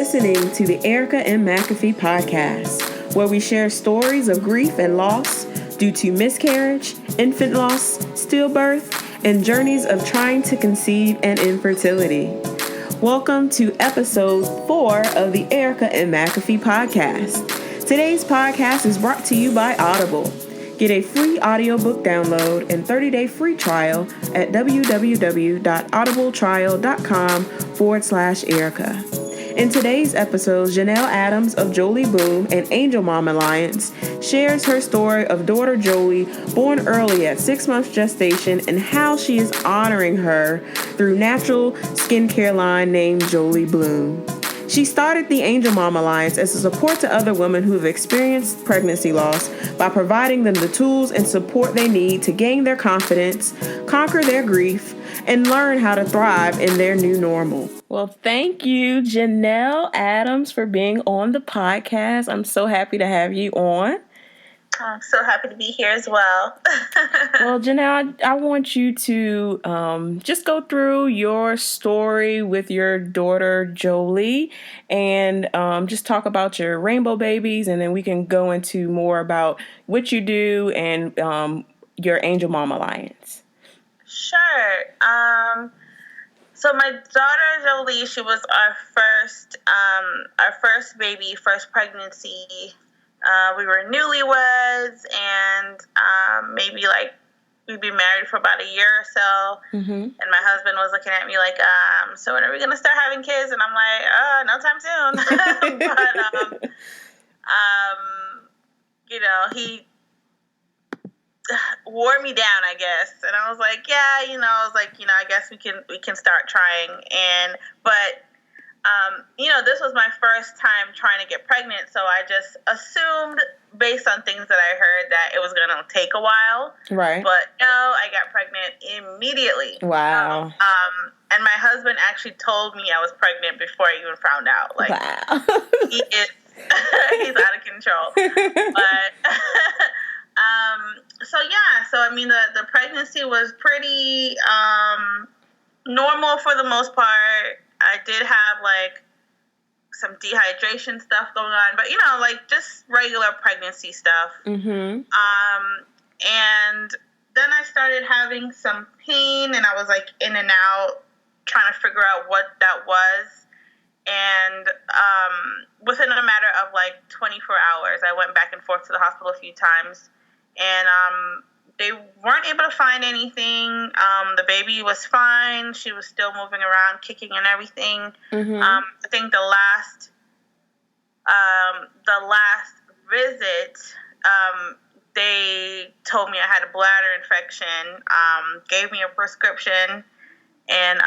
listening to the Erica and McAfee podcast, where we share stories of grief and loss due to miscarriage, infant loss, stillbirth, and journeys of trying to conceive and infertility. Welcome to episode 4 of the Erica and McAfee podcast. Today's podcast is brought to you by Audible. Get a free audiobook download and 30-day free trial at www.audibletrial.com/Erica. In today's episode, Jheanell Adams of Jolie Boom and Angel Mom Alliance shares her story of daughter Jolie, born early at 6 months gestation, and how she is honoring her through natural skincare line named Jolie Bloom. She started the Angel Mom Alliance as a support to other women who have experienced pregnancy loss by providing them the tools and support they need to gain their confidence, conquer their grief, and learn how to thrive in their new normal. Well, thank you, Jheanell Adams, for being on the podcast. I'm so happy to have you on. I'm so happy to be here as well. Well, Jheanell, I want you to just go through your story with your daughter, Jolie, and just talk about your rainbow babies, and then we can go into more about what you do and your Angel Mom Alliance. Sure. So my daughter, Jolie, she was our first baby, first pregnancy. We were newlyweds, and maybe we'd been married for about a year or so. Mm-hmm. And my husband was looking at me like, so when are we going to start having kids? And I'm like, no time soon. But, he wore me down, I guess. And I was like, I guess we can start trying. But this was my first time trying to get pregnant, so I just assumed, based on things that I heard, that it was going to take a while. Right. But no, I got pregnant immediately. Wow. And my husband actually told me I was pregnant before I even found out. Wow. He's out of control. But, the pregnancy was pretty normal for the most part. I did have some dehydration stuff going on, but just regular pregnancy stuff. Mm-hmm. And then I started having some pain, and I was in and out trying to figure out what that was. And within a matter of 24 hours, I went back and forth to the hospital a few times, and they weren't able to find anything. The baby was fine. She was still moving around, kicking and everything. Mm-hmm. I think the last visit, they told me I had a bladder infection, gave me a prescription, and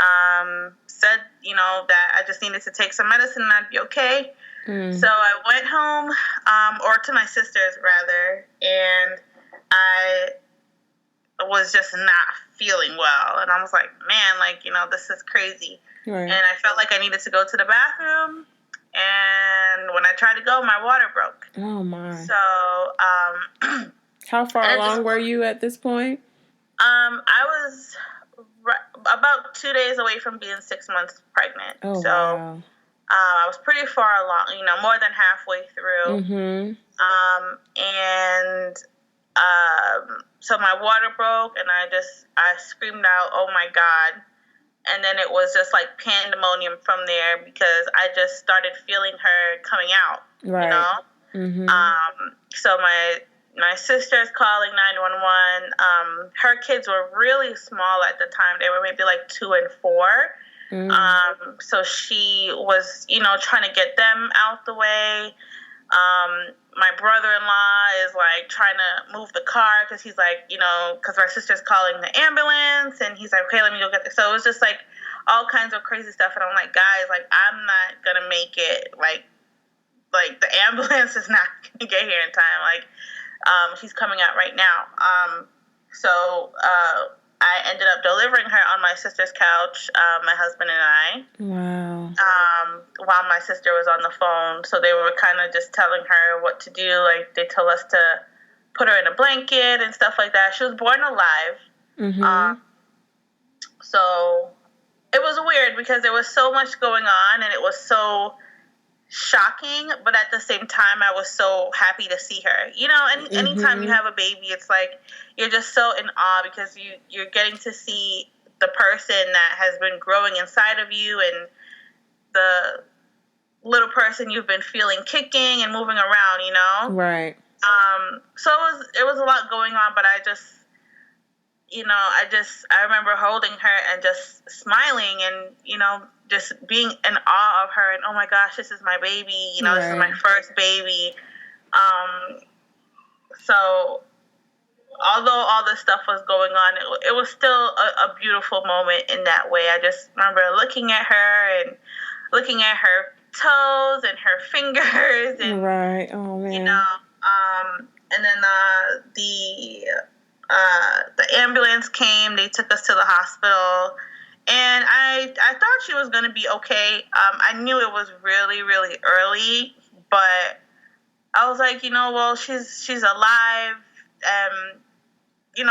said, that I just needed to take some medicine and I'd be okay. Mm. So I went home, or to my sister's rather, and I was just not feeling well. And I was like, man, this is crazy. Right. And I felt like I needed to go to the bathroom. And when I tried to go, my water broke. Oh, my. So, how far along were you at this point? I was about 2 days away from being 6 months pregnant. Oh, so, wow. I was pretty far along, more than halfway through. Mm-hmm. So my water broke, and I screamed out, "Oh my God!" And then it was just pandemonium from there, because I just started feeling her coming out. Right. Mm-hmm. So my sister's calling 911. Her kids were really small at the time; they were maybe 2 and 4. Mm. So she was, trying to get them out the way. My brother-in-law is trying to move the car, because he's because my sister's calling the ambulance, and he's like, okay, let me go get this. So it was just all kinds of crazy stuff. And I'm like, guys, I'm not going to make it. The ambulance is not going to get here in time. She's coming out right now. So I ended up delivering her on my sister's couch, my husband and I. Wow. While my sister was on the phone. So they were kind of just telling her what to do. They told us to put her in a blanket and stuff like that. She was born alive. Mm-hmm. So it was weird, because there was so much going on, and it was so shocking, but at the same time, I was so happy to see her. Anytime you have a baby, it's like you're just so in awe because you're getting to see the person that has been growing inside of you and the little person you've been feeling kicking and moving around. Right. So it was a lot going on, but I remember holding her and just smiling and, just being in awe of her and, oh my gosh, this is my baby, right. This is my first baby. So although all this stuff was going on, it was still a beautiful moment in that way. I just remember looking at her and looking at her toes and her fingers and, right. Oh man. and then the ambulance came. They took us to the hospital, and I thought she was going to be okay. I knew it was really, really early, but I was like, well, she's alive, and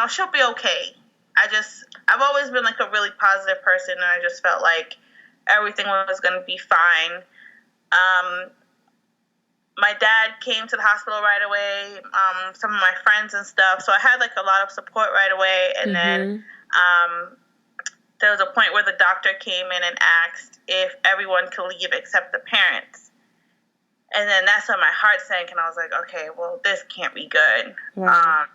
she'll be okay. I've always been like a really positive person, and I just felt like everything was going to be fine. My dad came to the hospital right away, some of my friends and stuff. So I had like a lot of support right away. And then there was a point where the doctor came in and asked if everyone could leave except the parents. And then that's when my heart sank, and I was like, okay, well, this can't be good. Right.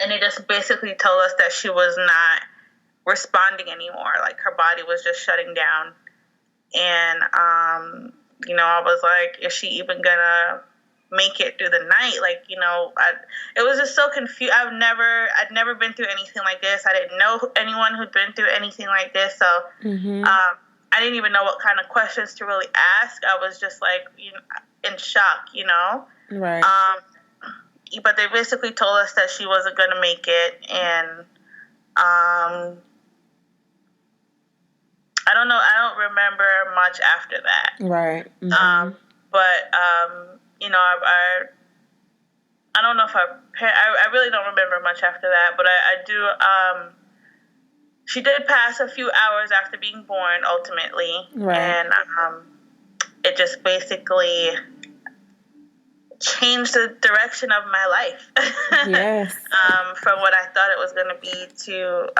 And they just basically told us that she was not responding anymore. Like her body was just shutting down. And, I was like, is she even gonna make it through the night? Like, it was just so confused. I'd never been through anything like this. I didn't know anyone who'd been through anything like this. So, I didn't even know what kind of questions to really ask. I was just like, in shock, Right. But they basically told us that she wasn't gonna make it, and, I don't know. I don't remember much after that. Right. But I don't know if I really don't remember much after that. But I do. She did pass a few hours after being born, ultimately, right. And it just basically changed the direction of my life. Yes. From what I thought it was going to be to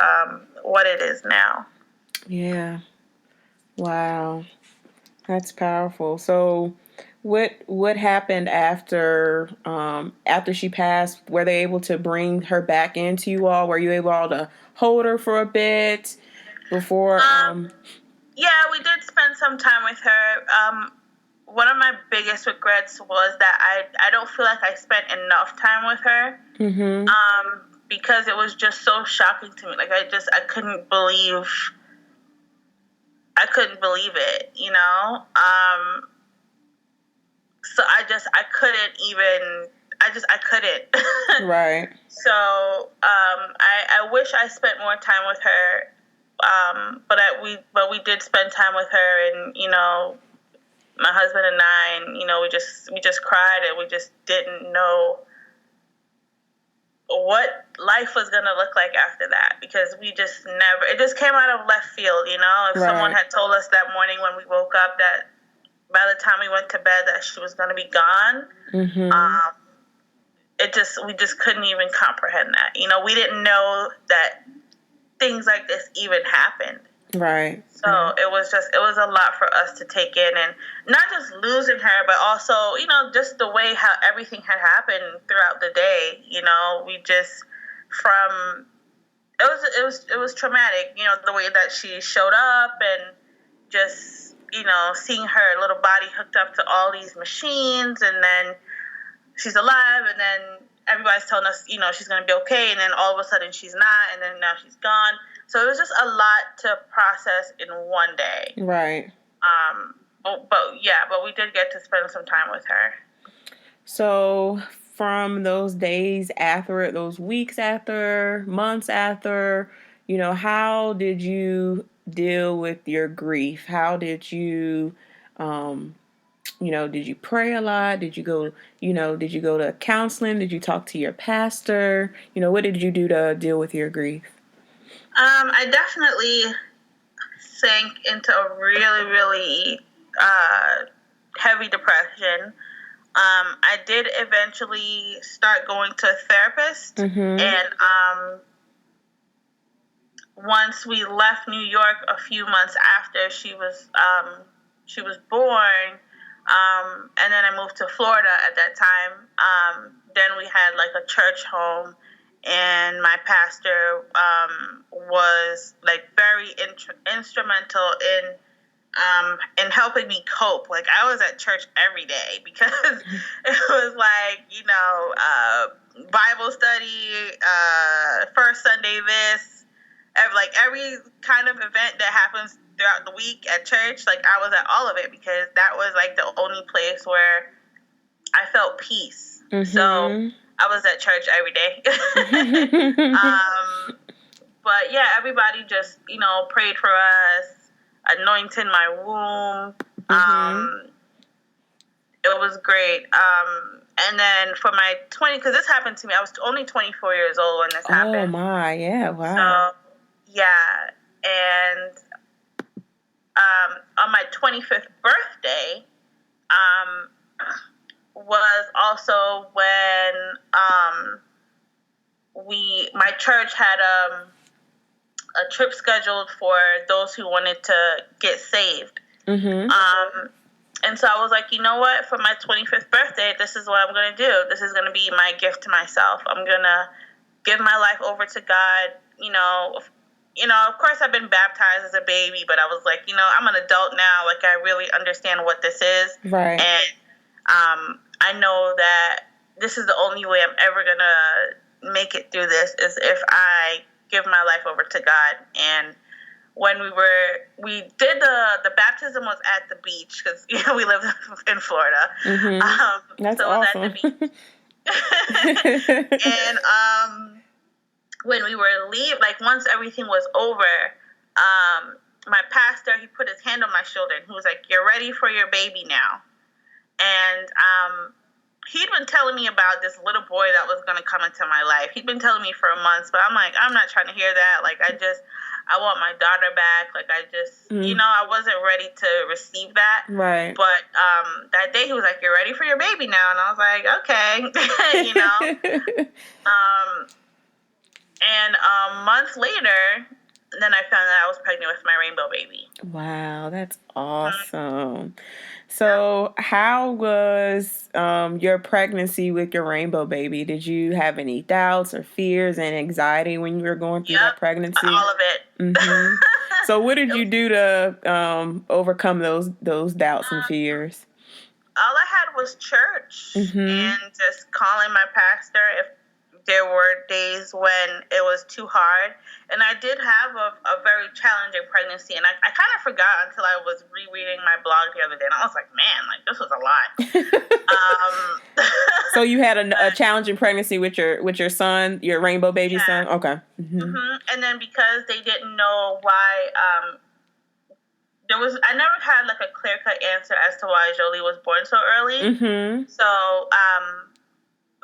what it is now. Yeah. Wow. That's powerful. So what happened after she passed? Were they able to bring her back into you all? Were you able to hold her for a bit before Yeah, we did spend some time with her. One of my biggest regrets was that I don't feel like I spent enough time with her. Because it was just so shocking to me. Like I couldn't believe it, so I couldn't. Right. So, I wish I spent more time with her. But we did spend time with her, and, my husband and I, and, we just cried, and we just didn't know what life was going to look like after that, because it just came out of left field, If right. someone had told us that morning when we woke up that by the time we went to bed that she was going to be gone, we just couldn't even comprehend that. We didn't know that things like this even happened. Right. So it was a lot for us to take in, and not just losing her, but also, just the way how everything had happened throughout the day. It was traumatic, the way that she showed up, and just, seeing her little body hooked up to all these machines, and then she's alive, and then everybody's telling us, she's going to be okay, and then all of a sudden she's not, and then now she's gone. So it was just a lot to process in one day. Right. But we did get to spend some time with her. So from those days after, those weeks after, months after, how did you deal with your grief? How did you, did you pray a lot? Did you go to counseling? Did you talk to your pastor? What did you do to deal with your grief? I definitely sank into a really, really heavy depression. I did eventually start going to a therapist, and once we left New York a few months after she was born, and then I moved to Florida at that time. Then we had like a church home, and my pastor was like very instrumental in helping me cope. Like, I was at church every day because it was like, Bible study, first Sunday this, every kind of event that happens throughout the week at church. Like, I was at all of it because that was like the only place where I felt peace. So I was at church every day. But yeah, everybody just, prayed for us, anointed my womb. It was great. And then for my 20, because this happened to me, I was only 24 years old when this happened. Oh my, yeah, wow. So, yeah, and on my 25th birthday, was also when my church had a trip scheduled for those who wanted to get saved. And so I was like, you know what? For my 25th birthday, this is what I'm going to do. This is going to be my gift to myself. I'm going to give my life over to God. Of course I've been baptized as a baby, but I was like, I'm an adult now. Like, I really understand what this is. Right. And I know that this is the only way I'm ever going to make it through this is if I give my life over to God. And when we did the baptism was at the beach because we live in Florida. That's so awesome. It was at the beach. And when we were leaving, like once everything was over, my pastor, he put his hand on my shoulder and he was like, "You're ready for your baby now." And he'd been telling me about this little boy that was going to come into my life. He'd been telling me for months, but I'm like, I'm not trying to hear that. Like, I want my daughter back. Like, I wasn't ready to receive that. Right. But that day he was like, "You're ready for your baby now." And I was like, okay, And a month later, then I found that I was pregnant with my rainbow baby. Wow, that's awesome. So how was your pregnancy with your rainbow baby? Did you have any doubts or fears and anxiety when you were going through that pregnancy? All of it. So what did you do to overcome those doubts and fears? All I had was church and just calling my pastor if there were days when it was too hard. And I did have a very challenging pregnancy. And I kind of forgot until I was rereading my blog the other day. And I was like, man, like, this was a lot. So you had a challenging pregnancy with your son, your rainbow baby son? Okay. And then because they didn't know why, I never had like a clear-cut answer as to why Jolie was born so early. So,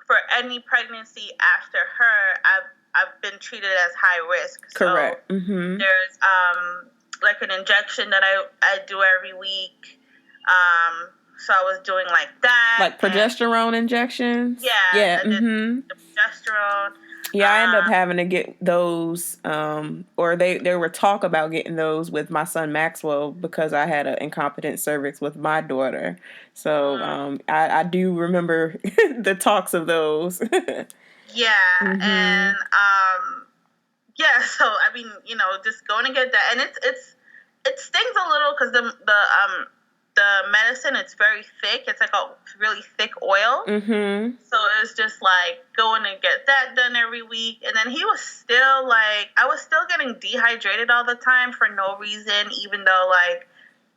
for any pregnancy after her, I've been treated as high risk. Correct. So there's like an injection that I do every week. So I was doing like that. Like progesterone injections? Yeah. I did the progesterone. Yeah, I ended up having to get those, or there were talk about getting those with my son Maxwell because I had an incompetent cervix with my daughter. So I do remember the talks of those. Yeah, and so I mean, just going to get that, and it stings a little because the medicine, it's very thick. It's like a really thick oil. So it's just like going to get that done every week. And then he was still like, I was still getting dehydrated all the time for no reason, even though like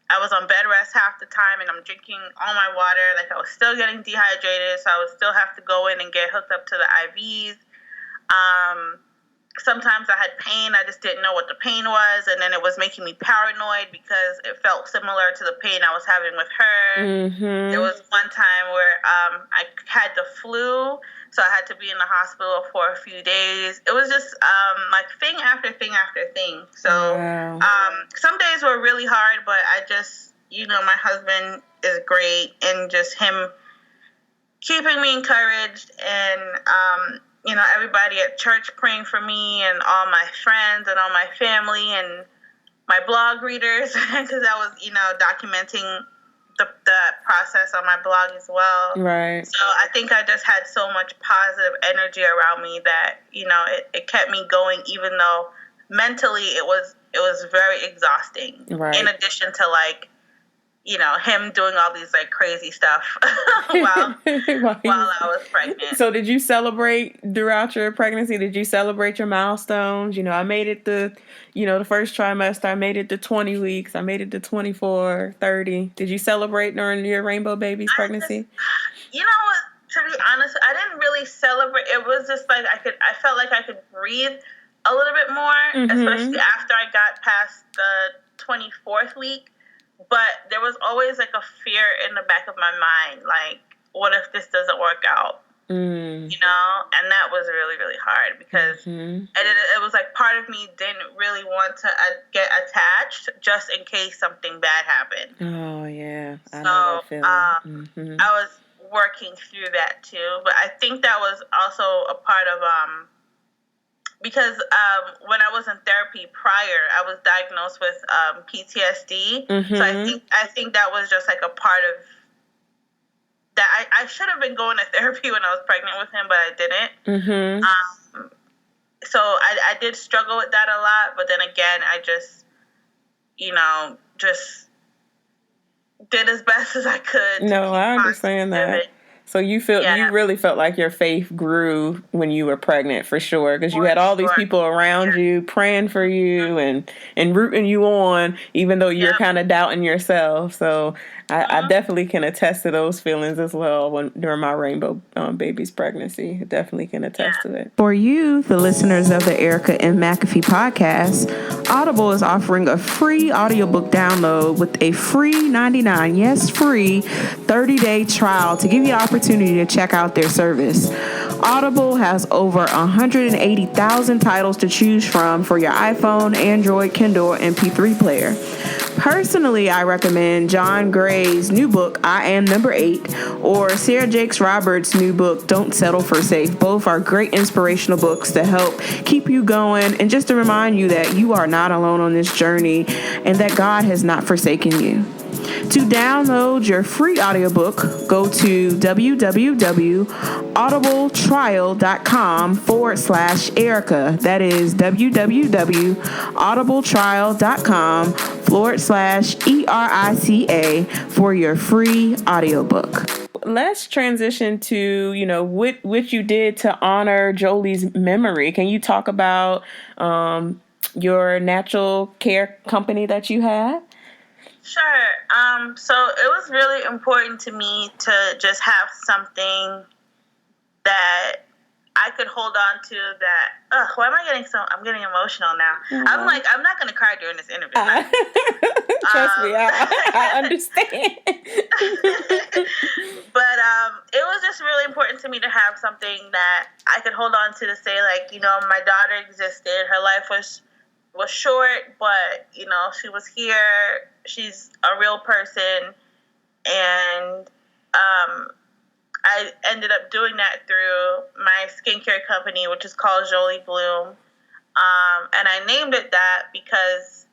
I was on bed rest half the time and I'm drinking all my water. Like, I was still getting dehydrated. So I would still have to go in and get hooked up to the IVs. Sometimes I had pain. I just didn't know what the pain was. And then it was making me paranoid because it felt similar to the pain I was having with her. There was one time where I had the flu, so I had to be in the hospital for a few days. It was just like thing after thing after thing. So some days were really hard, but I just my husband is great, and just him keeping me encouraged, and everybody at church praying for me, and all my friends and all my family and my blog readers, because I was documenting the process on my blog as well. Right. So I think I just had so much positive energy around me that it kept me going, even though mentally it was very exhausting. Right. In addition to him doing all these crazy stuff while I was pregnant. So did you celebrate throughout your pregnancy? Did you celebrate your milestones? I made it the first trimester. I made it to 20 weeks. I made it to 24, 30. Did you celebrate during your rainbow baby's pregnancy? To be honest, I didn't really celebrate. It was just I felt like I could breathe a little bit more, especially after I got past the 24th week. But there was always a fear in the back of my mind, what if this doesn't work out? And that was really, really hard, because it was part of me didn't really want to get attached just in case something bad happened. Oh, yeah. I know that feeling. I was working through that too, but I think that was also a part of because when I was in therapy prior, I was diagnosed with PTSD. So I think that was just a part of that. I should have been going to therapy when I was pregnant with him, but I didn't. So I did struggle with that a lot, but then again, I just just did as best as I could. No, I understand that. So you really felt like your faith grew when you were pregnant, for sure, because you had all these people around you praying for you and rooting you on, even though you're kind of doubting yourself. So I definitely can attest to those feelings as well during my rainbow baby's pregnancy. I definitely can attest to it. For you, the listeners of the Erica M. McAfee podcast, Audible is offering a free audiobook download with a free 30-day trial to give you the opportunity to check out their service. Audible has over 180,000 titles to choose from for your iPhone, Android, Kindle, MP3 player. Personally, I recommend John Gray's new book, I Am Number 8, or Sarah Jakes Roberts' new book, Don't Settle for Safe. Both are great inspirational books to help keep you going, and just to remind you that you are not alone on this journey and that God has not forsaken you. To download your free audiobook, go to www.audibletrial.com/Erica. That is www.audibletrial.com/ERICA for your free audiobook. Let's transition to, what you did to honor Jolie's memory. Can you talk about your natural care company that you have? Sure. So it was really important to me to just have something that I could hold on to that. Why am I getting I'm getting emotional now. Mm-hmm. I'm not going to cry during this interview. Trust me, I understand. But it was just really important to me to have something that I could hold on to say, my daughter existed. Her life was short, but, she was here. She's a real person. And I ended up doing that through my skincare company, which is called Jolie Bloom. And I named it that because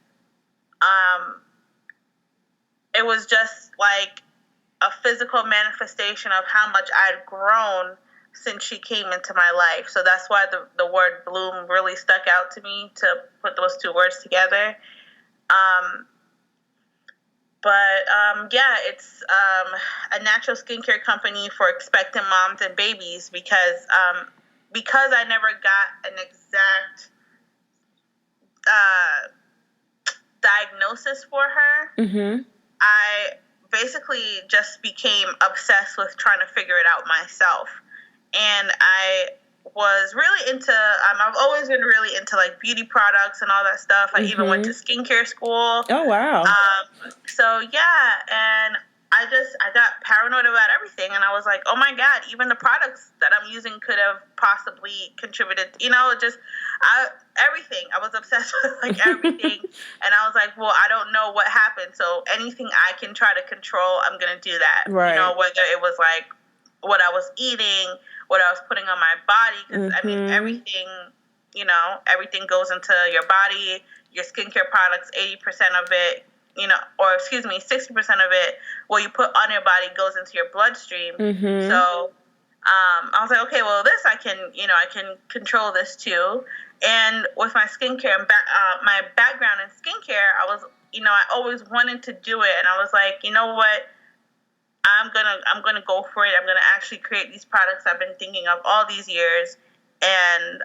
it was just a physical manifestation of how much I'd grown since she came into my life. So that's why the word bloom really stuck out to me, to put those two words together. It's a natural skincare company for expectant moms and babies, because I never got an exact diagnosis for her. Mm-hmm. I basically just became obsessed with trying to figure it out myself. And I was really into, I've always been really into beauty products and all that stuff. I even went to skincare school. Oh, wow. And I got paranoid about everything. And I was like, oh my God, even the products that I'm using could have possibly contributed. Everything. I was obsessed with like everything, and I was like, well, I don't know what happened, so anything I can try to control, I'm gonna do that. Right. You know, whether it was like what I was eating, what I was putting on my body, because I mean, everything, you know, everything goes into your body. Your skincare products, 80% of it, you know, or excuse me, 60% of it, what you put on your body goes into your bloodstream. So I was like, okay, well, this I can control this too. And with my skincare, my background in skincare, I was, you know, I always wanted to do it, and I was like, you know what, I'm gonna go for it. I'm gonna actually create these products I've been thinking of all these years, and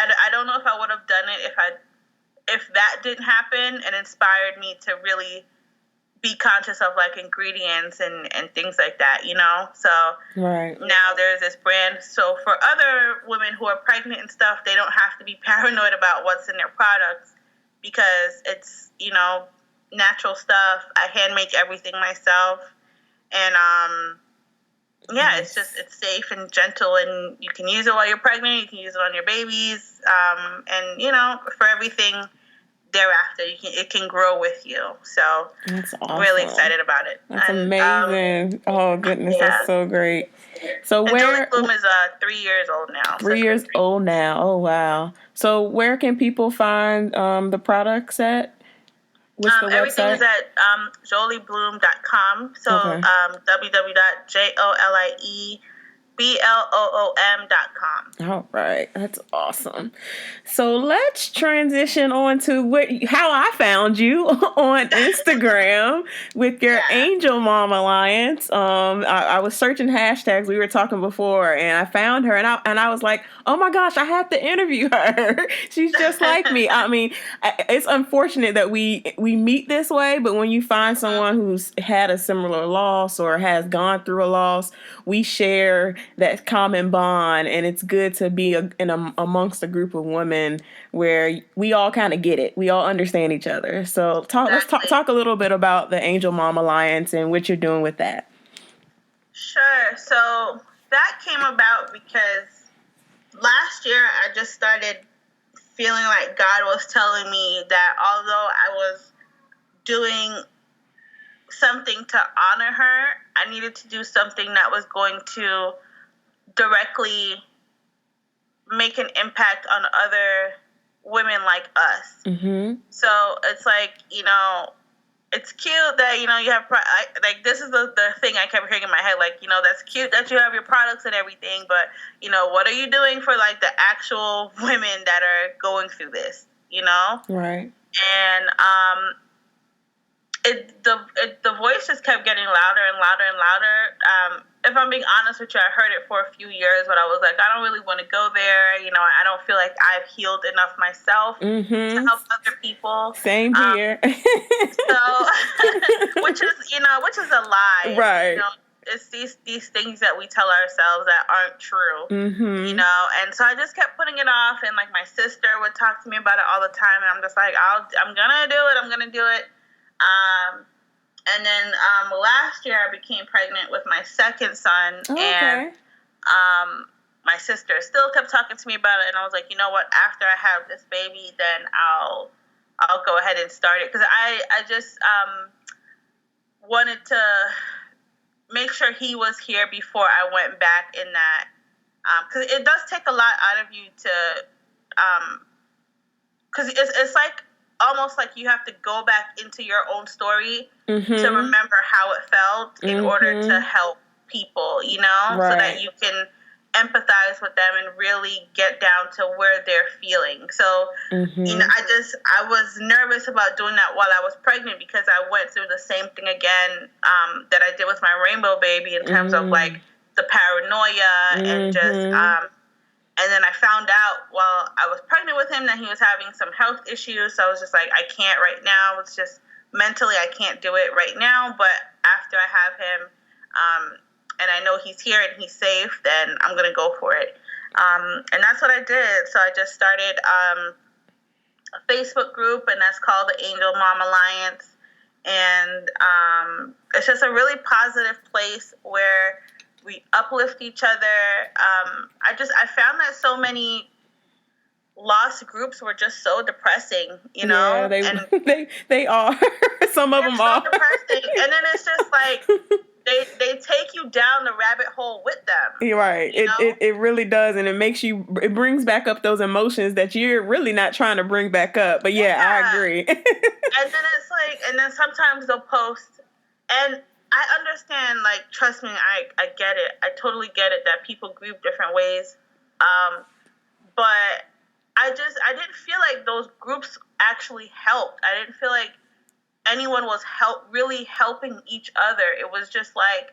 I don't know if I would have done it if that didn't happen and inspired me to really be conscious of like ingredients and things like that, you know? So now there's this brand. So for other women who are pregnant and stuff, they don't have to be paranoid about what's in their products because it's, you know, natural stuff. I hand make everything myself. And yeah, it's safe and gentle, and you can use it while you're pregnant. You can use it on your babies, and you know, for everything thereafter, it can grow with you. So that's awesome. I'm really excited about it. That's amazing. Oh goodness, that's so great. So and where Jolie Bloom is 3 years old now. 3 years old now. Oh wow. So where can people find the products at? What's the everything website? is at joliebloom.com. So www.joliebloom.com. All right, that's awesome. So let's transition on to how I found you on Instagram with your Angel Mom Alliance. I was searching hashtags. We were talking before, and I found her, and I was like, oh my gosh, I have to interview her. She's just like me. I mean, it's unfortunate that we meet this way, but when you find someone who's had a similar loss or has gone through a loss, we share that common bond, and it's good to be amongst a group of women where we all kind of get it. We all understand each other. So let's talk a little bit about the Angel Mom Alliance and what you're doing with that. Sure. So that came about because last year I just started feeling like God was telling me that although I was doing something to honor her, I needed to do something that was going to directly make an impact on other women like us. So it's like, you know, it's cute that, you know, you have, like, this is the thing I kept hearing in my head, like, you know, that's cute that you have your products and everything, but, you know, what are you doing for, like, the actual women that are going through this, you know? Right. And, the voice just kept getting louder and louder and louder. If I'm being honest with you, I heard it for a few years, but I was like, I don't really want to go there. You know, I don't feel like I've healed enough myself to help other people. Same here. So, which is a lie. Right. You know, it's these things that we tell ourselves that aren't true. You know, and so I just kept putting it off, and like my sister would talk to me about it all the time, and I'm just like, I'm gonna do it. And then last year I became pregnant with my second son, and my sister still kept talking to me about it, and I was like, you know what? After I have this baby, then I'll go ahead and start it, because I just wanted to make sure he was here before I went back in that, because it does take a lot out of you to, because it's like, almost like you have to go back into your own story to remember how it felt in order to help people, you know, so that you can empathize with them and really get down to where they're feeling. So, you know, I was nervous about doing that while I was pregnant, because I went through the same thing again that I did with my rainbow baby in terms of like the paranoia and just, and then I found out while I was pregnant with him that he was having some health issues. So I was just like, I can't right now. It's just mentally, I can't do it right now. But after I have him, and I know he's here and he's safe, then I'm going to go for it. And that's what I did. So I just started a Facebook group, and that's called the Angel Mom Alliance. And it's just a really positive place where we uplift each other. I found that so many lost groups were just so depressing, you know? Yeah, they are. Some of them so are. depressing. And then it's just like they take you down the rabbit hole with them. You're right. It really does, and it brings back up those emotions that you're really not trying to bring back up. But yeah. I agree. And then it's like, and then sometimes they'll post, and I understand, like, trust me, I get it. I totally get it that people grieve different ways. But I didn't feel like those groups actually helped. I didn't feel like anyone was really helping each other. It was just like,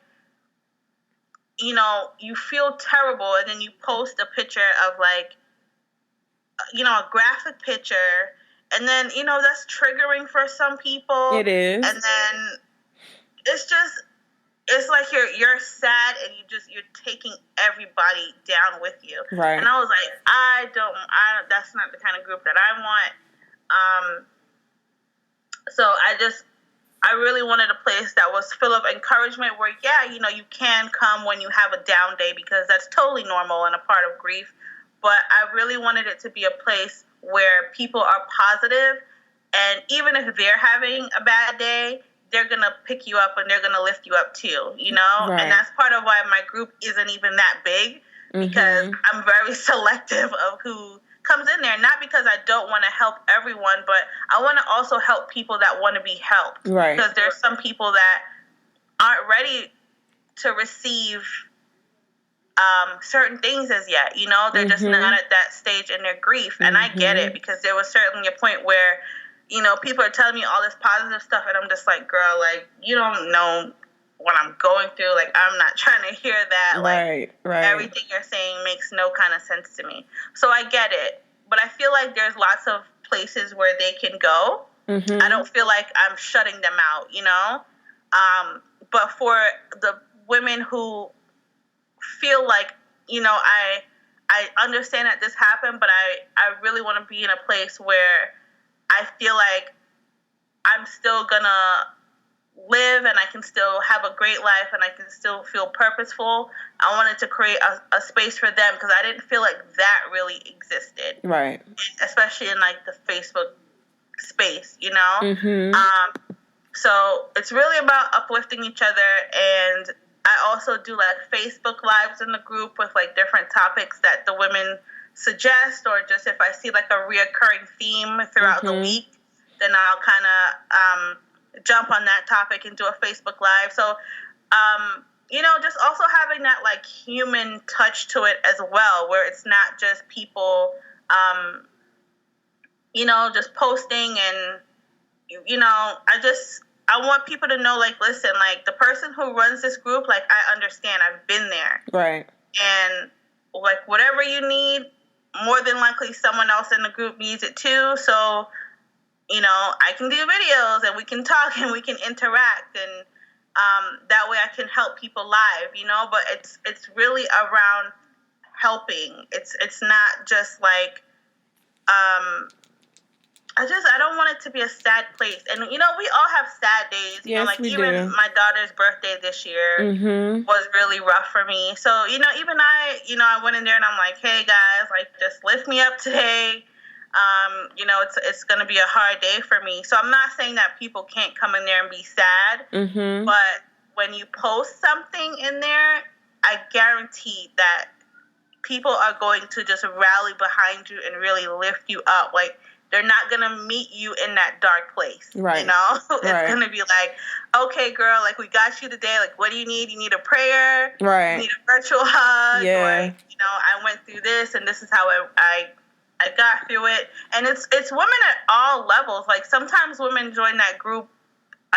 you know, you feel terrible, and then you post a picture of, like, you know, a graphic picture, and then, you know, that's triggering for some people. It is. And then it's like you're sad, and you're taking everybody down with you. Right. And I was like, I don't, that's not the kind of group that I want. So I really wanted a place that was full of encouragement where, yeah, you know, you can come when you have a down day, because that's totally normal and a part of grief. But I really wanted it to be a place where people are positive, and even if they're having a bad day, they're going to pick you up and they're going to lift you up too, you know? Right. And that's part of why my group isn't even that big, because I'm very selective of who comes in there. Not because I don't want to help everyone, but I want to also help people that want to be helped. Right. Because there's some people that aren't ready to receive certain things as yet, you know? They're just not at that stage in their grief. And I get it, because there was certainly a point where, you know, people are telling me all this positive stuff, and I'm just like, girl, like, you don't know what I'm going through. Like, I'm not trying to hear that. Like, everything you're saying makes no kind of sense to me. So I get it. But I feel like there's lots of places where they can go. I don't feel like I'm shutting them out, you know? But for the women who feel like, you know, I understand that this happened, but I really want to be in a place where I feel like I'm still gonna live, and I can still have a great life, and I can still feel purposeful. I wanted to create a space for them, because I didn't feel like that really existed. Right. Especially in, like, the Facebook space, you know? So it's really about uplifting each other, and I also do, like, Facebook Lives in the group with, like, different topics that the women suggest, or just if I see, like, a reoccurring theme throughout the week, then I'll kind of jump on that topic and do a Facebook Live. So, you know, just also having that, like, human touch to it as well, where it's not just people, you know, just posting, and, you know, I want people to know, like, listen, like, the person who runs this group, like, I understand, I've been there. Right. And, like, whatever you need, more than likely someone else in the group needs it too. So, you know, I can do videos, and we can talk, and we can interact, and that way I can help people live, you know. But it's really around helping. It's not just like I don't want it to be a sad place. And, you know, we all have sad days. You know, like, even my daughter's birthday this year was really rough for me. So, you know, even I went in there, and I'm like, hey, guys, like, just lift me up today. You know, it's going to be a hard day for me. So I'm not saying that people can't come in there and be sad. But when you post something in there, I guarantee that people are going to just rally behind you and really lift you up. Like, they're not going to meet you in that dark place, right. You know? It's going to be like, okay, girl, like, we got you today. Like, what do you need? You need a prayer? Right. You need a virtual hug? Yeah. Or, you know, I went through this, and this is how I got through it. And it's women at all levels. Like, sometimes women join that group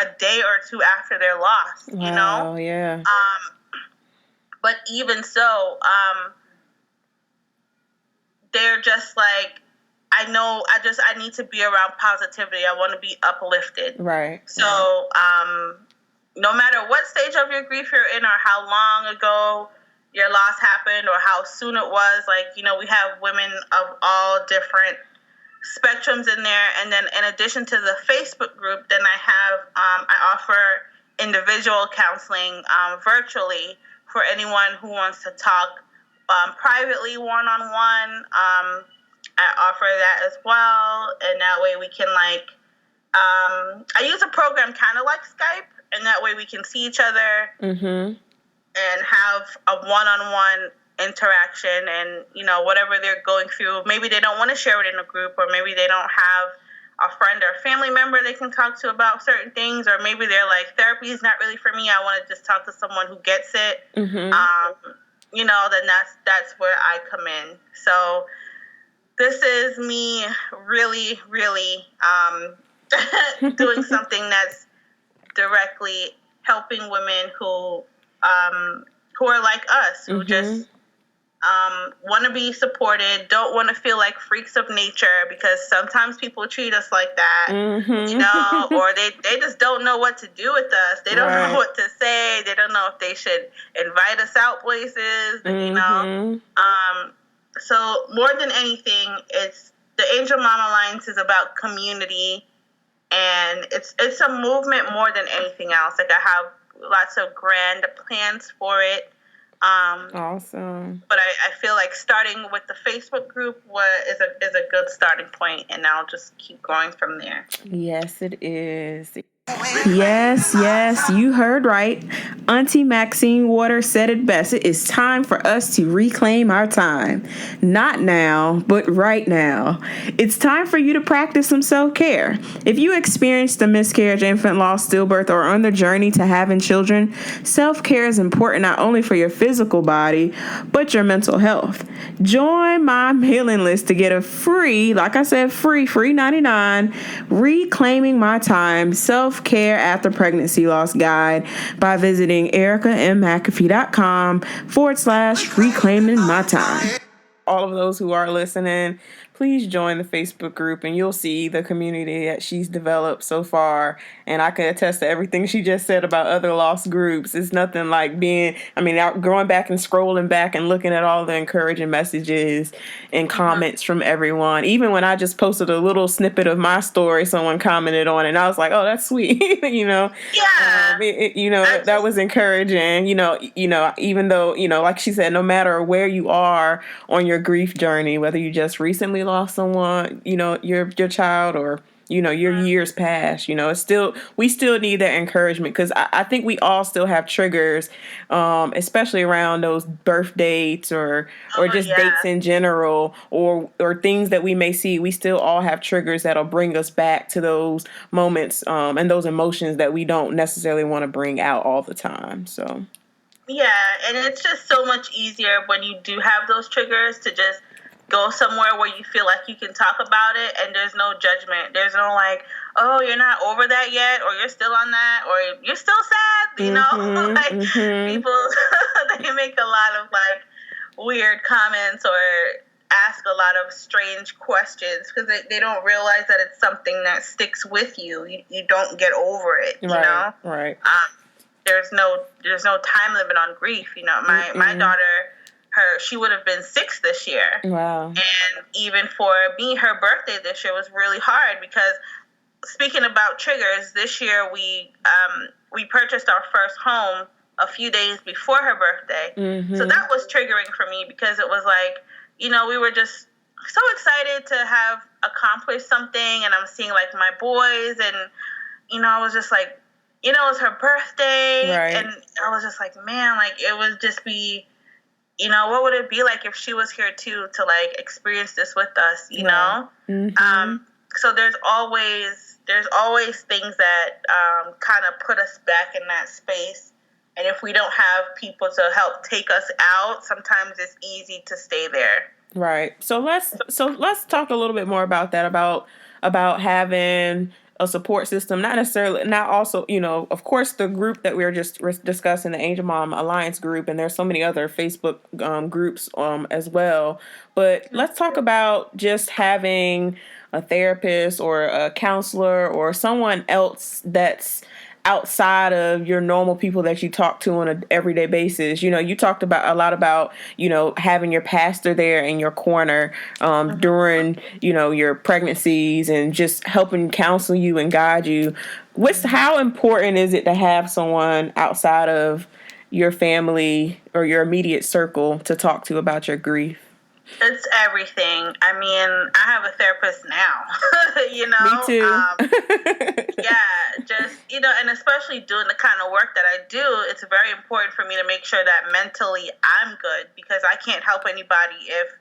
a day or two after their loss, you know? Oh, yeah. But even so, they're just like, I need to be around positivity. I want to be uplifted. Right. So, no matter what stage of your grief you're in, or how long ago your loss happened, or how soon it was, like, you know, we have women of all different spectrums in there. And then in addition to the Facebook group, then I offer individual counseling virtually for anyone who wants to talk privately, one-on-one. I offer that as well, and that way we can I use a program kind of like Skype, and that way we can see each other and have a one-on-one interaction, and whatever they're going through, maybe they don't want to share it in a group, or maybe they don't have a friend or family member they can talk to about certain things, or maybe they're like, therapy is not really for me, I want to just talk to someone who gets it. Then that's where I come in. So this is me really, really doing something that's directly helping women who are like us, who just want to be supported, don't want to feel like freaks of nature, because sometimes people treat us like that, or they just don't know what to do with us. They don't know what to say. They don't know if they should invite us out places, So more than anything, it's the Angel Mom Alliance is about community, and it's a movement more than anything else. Like, I have lots of grand plans for it. Awesome. But I feel like starting with the Facebook group is a good starting point, and I'll just keep going from there. Yes, it is. Yes, you heard right. Auntie Maxine Waters said it best. It is time for us to reclaim our time. Not now, but right now. It's time for you to practice some self-care. If you experienced a miscarriage, infant loss, stillbirth, or are on the journey to having children, self-care is important not only for your physical body, but your mental health. Join my mailing list to get a free, like I said, free $99, Reclaiming My Time Self-Care After Pregnancy Loss Guide by visiting ericamcafee.com/reclaiming my time. All of those who are listening, please join the Facebook group, and you'll see the community that she's developed so far. And I can attest to everything she just said about other lost groups. It's nothing like going back and scrolling back and looking at all the encouraging messages and comments from everyone. Even when I just posted a little snippet of my story, someone commented on it, and I was like, oh, that's sweet. Yeah. That was encouraging, even though, like she said, no matter where you are on your grief journey, whether you just recently lost someone, your child, or your years past, we still need that encouragement, because I think we all still have triggers, especially around those birth dates or just dates in general, or things that we may see. We still all have triggers that'll bring us back to those moments and those emotions that we don't necessarily want to bring out all the time. So yeah, and it's just so much easier when you do have those triggers to just go somewhere where you feel like you can talk about it, and there's no judgment. There's no like, oh, you're not over that yet, or you're still on that, or you're still sad, People, they make a lot of like weird comments or ask a lot of strange questions, because they don't realize that it's something that sticks with you. You don't get over it, Right. There's no time limit on grief. My daughter, she would have been 6 this year. Wow. And even for me, her birthday this year was really hard, because speaking about triggers, this year we purchased our first home a few days before her birthday. So that was triggering for me, because it was like, we were just so excited to have accomplished something, and I'm seeing like my boys, and I was just like, it was her birthday, right. And I was just like, man, like it would just be, what would it be like if she was here too, to like experience this with us, know? So there's always things that kind of put us back in that space. And if we don't have people to help take us out, sometimes it's easy to stay there. Right. So let's talk a little bit more about that, about having a support system, not also, of course, the group that we were just discussing, the Angel Mom Alliance group, and there's so many other Facebook groups as well. But let's talk about just having a therapist or a counselor or someone else that's outside of your normal people that you talk to on an everyday basis. You talked about a lot about, having your pastor there in your corner during, your pregnancies, and just helping counsel you and guide you. How important is it to have someone outside of your family or your immediate circle to talk to about your grief? It's everything. I mean, I have a therapist now, Me too. Yeah, just, and especially doing the kind of work that I do, it's very important for me to make sure that mentally I'm good, because I can't help anybody if,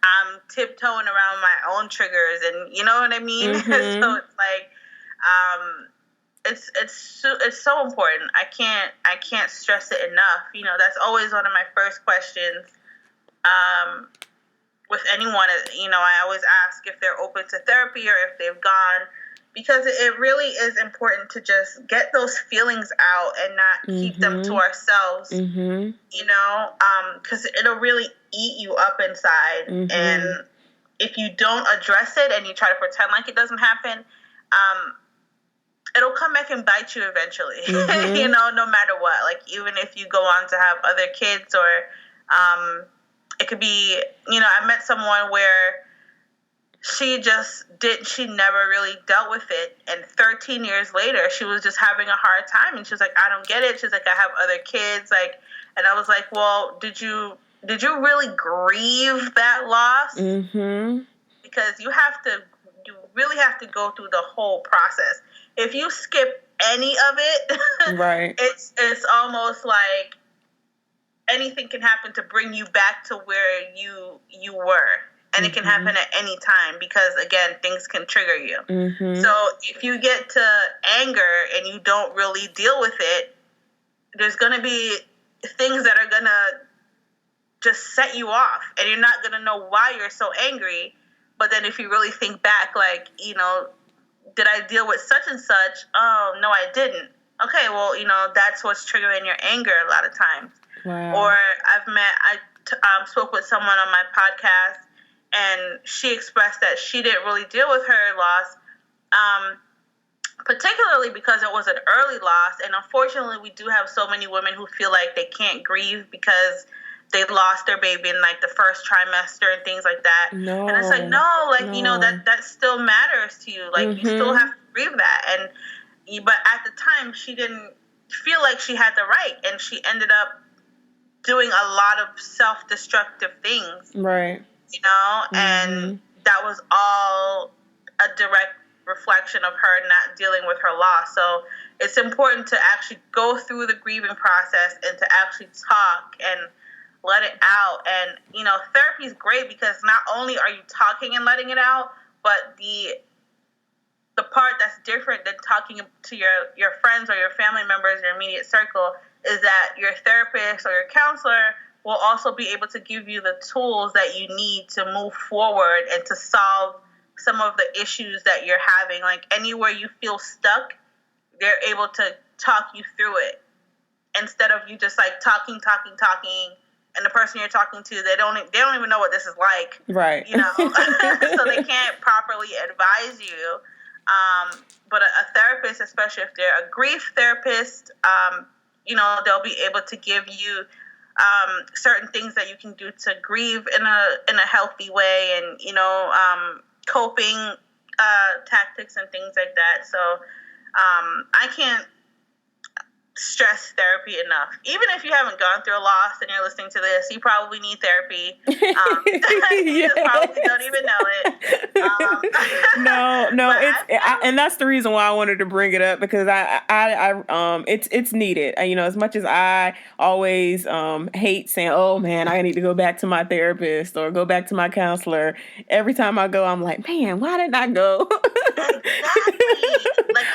I'm tiptoeing around my own triggers, and you know what I mean? Mm-hmm. So it's like, it's so important. I can't stress it enough. That's always one of my first questions. With anyone, I always ask if they're open to therapy or if they've gone, because it really is important to just get those feelings out and not keep them to ourselves, because it'll really eat you up inside. And if you don't address it and you try to pretend like it doesn't happen, it'll come back and bite you eventually, no matter what. Like, even if you go on to have other kids, or it could be, I met someone where she never really dealt with it. And 13 years later, she was just having a hard time. And she was like, I don't get it. She's like, I have other kids. Like, and I was like, well, did you really grieve that loss? Mm-hmm. Because you really have to go through the whole process. If you skip any of it, right, it's almost like anything can happen to bring you back to where you were. And it can happen at any time, because, again, things can trigger you. So if you get to anger and you don't really deal with it, there's going to be things that are going to just set you off. And you're not going to know why you're so angry. But then if you really think back, like, did I deal with such and such? Oh, no, I didn't. Okay, well, that's what's triggering your anger a lot of times. Wow. Or I spoke with someone on my podcast, and she expressed that she didn't really deal with her loss, particularly because it was an early loss. And unfortunately, we do have so many women who feel like they can't grieve because they lost their baby in, like, the first trimester and things like that. No. And it's like, that still matters to you. Like, you still have to grieve that. But at the time, she didn't feel like she had the right, and she ended up doing a lot of self-destructive things. Right. And that was all a direct reflection of her not dealing with her loss. So it's important to actually go through the grieving process and to actually talk and let it out. And, therapy is great, because not only are you talking and letting it out, but the part that's different than talking to your friends or your family members, your immediate circle, is that your therapist or your counselor will also be able to give you the tools that you need to move forward and to solve some of the issues that you're having. Like, anywhere you feel stuck, they're able to talk you through it, instead of you just, like, talking, and the person you're talking to, they don't even know what this is like. Right. So they can't properly advise you. But a therapist, especially if they're a grief therapist, they'll be able to give you certain things that you can do to grieve in a healthy way, and coping tactics and things like that. So I can't stress therapy enough. Even if you haven't gone through a loss and you're listening to this, you probably need therapy. You just probably don't even know it. No, and that's the reason why I wanted to bring it up, because it's needed. As much as I always hate saying, "Oh man, I need to go back to my therapist or go back to my counselor," every time I go, I'm like, "Man, why didn't I go?" Exactly. Like,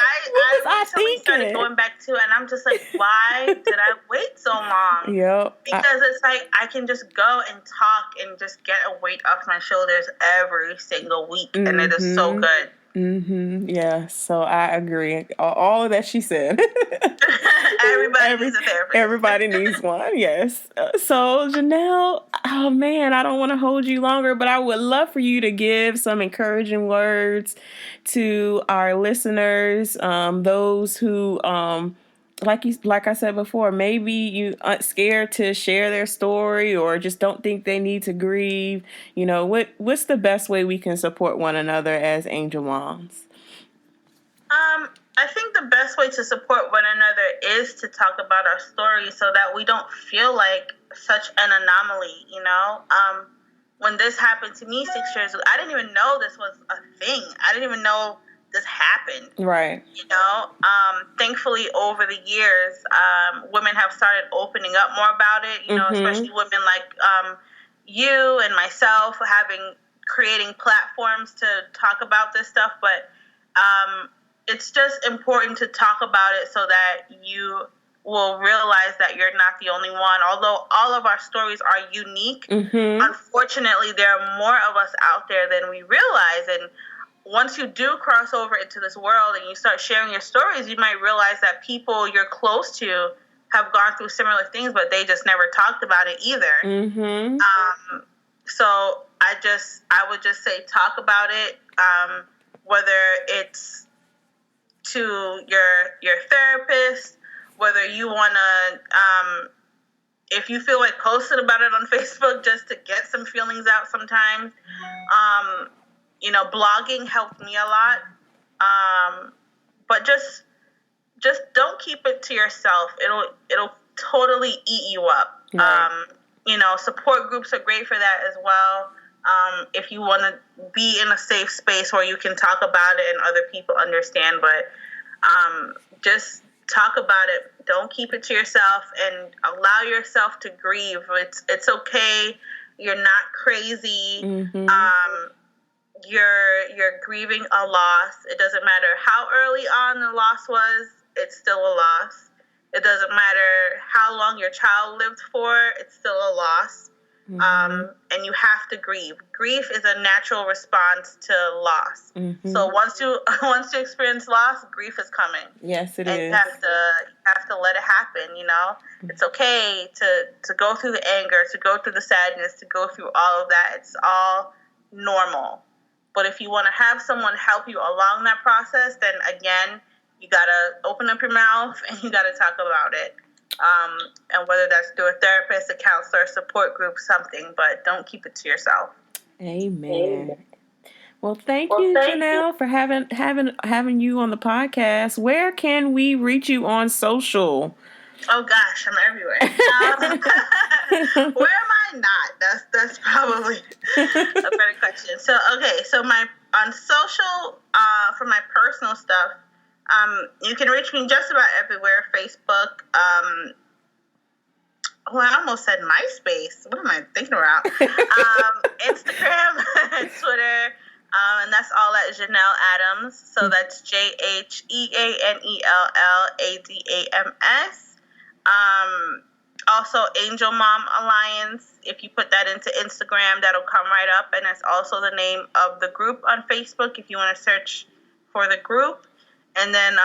I recently started going back to, and I'm just like, why did I wait so long? Yep. Because it's like, I can just go and talk and just get a weight off my shoulders every single week, and it is so good. Yeah, so I agree. All of that she said. Everybody needs a therapist. Everybody needs one, yes. So, Jheanell, oh man, I don't want to hold you longer, but I would love for you to give some encouraging words to our listeners, those who, like I said before, maybe you aren't scared to share their story or just don't think they need to grieve. What's the best way we can support one another as angel moms? I think the best way to support one another is to talk about our stories so that we don't feel like such an anomaly, you know? When this happened to me 6 years ago, I didn't even know this was a thing. I didn't even know this happened. Right. You know? Thankfully, over the years, women have started opening up more about it, you know, especially women like you and myself creating platforms to talk about this stuff. But it's just important to talk about it so that you will realize that you're not the only one. Although all of our stories are unique, unfortunately, there are more of us out there than we realize. And once you do cross over into this world and you start sharing your stories, you might realize that people you're close to have gone through similar things, but they just never talked about it either. So I would just say talk about it, whether it's to your therapist, whether you want to, if you feel like posting about it on Facebook just to get some feelings out sometimes. You know, blogging helped me a lot. But just don't keep it to yourself. It'll totally eat you up. Right. You know, support groups are great for that as well. If you want to be in a safe space where you can talk about it and other people understand, but just talk about it. Don't keep it to yourself and allow yourself to grieve. It's okay. You're not crazy. You're grieving a loss. It doesn't matter how early on the loss was, it's still a loss. It doesn't matter how long your child lived for, it's still a loss. And you have to grieve. Grief is a natural response to loss. So once you experience loss, grief is coming. Yes, it is. You have to let it happen, you know? It's okay to go through the anger, to go through the sadness, to go through all of that. It's all normal. But if you want to have someone help you along that process, then again, you got to open up your mouth and you got to talk about it. And whether that's through a therapist, a counselor, support group, something, but don't keep it to yourself. Amen. Well, thank you, Jheanell, for having you on the podcast. Where can we reach you on social? Oh gosh, I'm everywhere. Where am I not? That's probably a better question. So on social, for my personal stuff, you can reach me just about everywhere. Facebook. I almost said MySpace. What am I thinking about? Instagram, Twitter, and that's all at Jheanell Adams. So that's JHEANELLADAMS. Also, Angel Mom Alliance. If you put that into Instagram, that'll come right up, and it's also the name of the group on Facebook if you want to search for the group. And then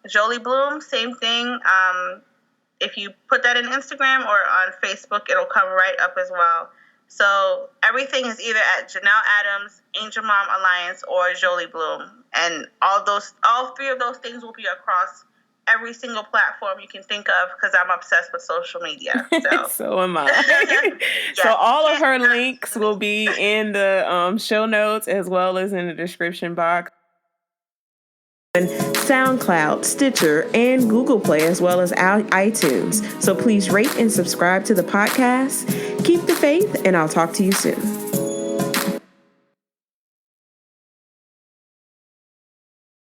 Jolie Bloom, same thing. If you put that in Instagram or on Facebook, it'll come right up as well. So everything is either at Jheanell Adams, Angel Mom Alliance, or Jolie Bloom. And all three of those things will be across every single platform you can think of because I'm obsessed with social media. So am I. So all of her links will be in the show notes as well as in the description box. SoundCloud, Stitcher, and Google Play, as well as iTunes. So please rate and subscribe to the podcast. Keep the faith, and I'll talk to you soon.